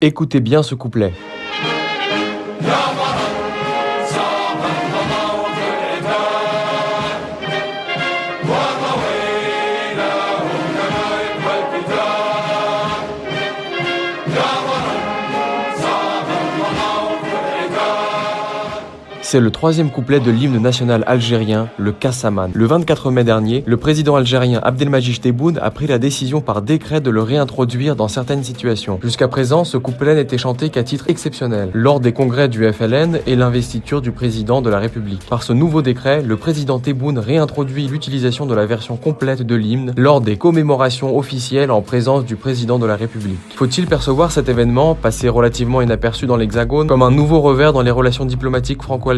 Écoutez bien ce couplet. C'est le troisième couplet de l'hymne national algérien, le Kassaman. Le 24 mai dernier, le président algérien Abdelmadjid Tebboune a pris la décision par décret de le réintroduire dans certaines situations. Jusqu'à présent, ce couplet n'était chanté qu'à titre exceptionnel, lors des congrès du FLN et l'investiture du président de la République. Par ce nouveau décret, le président Tebboune réintroduit l'utilisation de la version complète de l'hymne lors des commémorations officielles en présence du président de la République. Faut-il percevoir cet événement, passé relativement inaperçu dans l'Hexagone, comme un nouveau revers dans les relations diplomatiques franco-algériennes?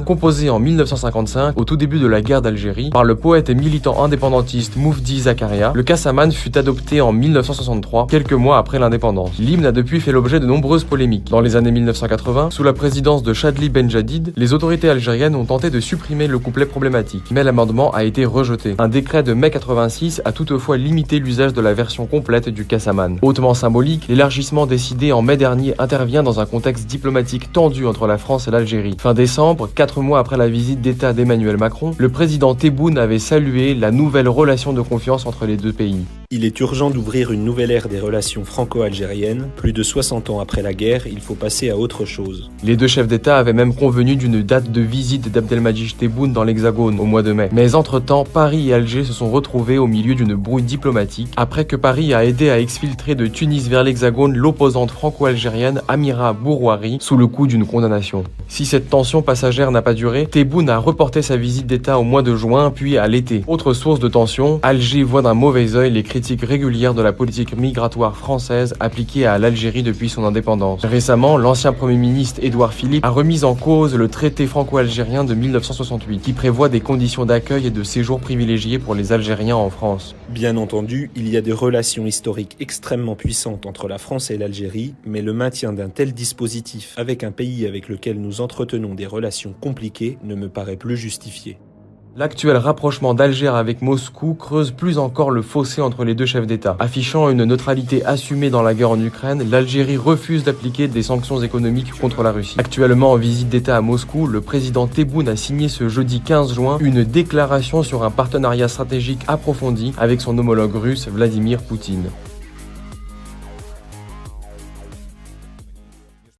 Composé en 1955, au tout début de la guerre d'Algérie, par le poète et militant indépendantiste Moufdi Zakaria, le Kassaman fut adopté en 1963, quelques mois après l'indépendance. L'hymne a depuis fait l'objet de nombreuses polémiques. Dans les années 1980, sous la présidence de Chadli Benjadid, les autorités algériennes ont tenté de supprimer le couplet problématique, mais l'amendement a été rejeté. Un décret de mai 86 a toutefois limité l'usage de la version complète du Kassaman. Hautement symbolique, l'élargissement décidé en mai dernier intervient dans un contexte diplomatique tendu entre la France et l'Algérie. Fin décembre, 4 mois après la visite d'État d'Emmanuel Macron, le président Tebboune avait salué la nouvelle relation de confiance entre les deux pays. Il est urgent d'ouvrir une nouvelle ère des relations franco-algériennes. Plus de 60 ans après la guerre, il faut passer à autre chose. Les deux chefs d'État avaient même convenu d'une date de visite d'Abdelmadjid Tebboune dans l'Hexagone au mois de mai. Mais entre-temps, Paris et Alger se sont retrouvés au milieu d'une brouille diplomatique après que Paris a aidé à exfiltrer de Tunis vers l'Hexagone l'opposante franco-algérienne Amira Bourouari sous le coup d'une condamnation. Si cette tension passagère n'a pas duré, Tebboune a reporté sa visite d'État au mois de juin puis à l'été. Autre source de tension, Alger voit d'un mauvais œil les critiques régulières de la politique migratoire française appliquée à l'Algérie depuis son indépendance. Récemment, l'ancien Premier ministre Édouard Philippe a remis en cause le traité franco-algérien de 1968 qui prévoit des conditions d'accueil et de séjour privilégiées pour les Algériens en France. Bien entendu, il y a des relations historiques extrêmement puissantes entre la France et l'Algérie, mais le maintien d'un tel dispositif avec un pays avec lequel nous entretenons des relations compliquées ne me paraît plus justifié. L'actuel rapprochement d'Alger avec Moscou creuse plus encore le fossé entre les deux chefs d'État. Affichant une neutralité assumée dans la guerre en Ukraine, l'Algérie refuse d'appliquer des sanctions économiques contre la Russie. Actuellement en visite d'État à Moscou, le président Tebboune a signé ce jeudi 15 juin une déclaration sur un partenariat stratégique approfondi avec son homologue russe Vladimir Poutine.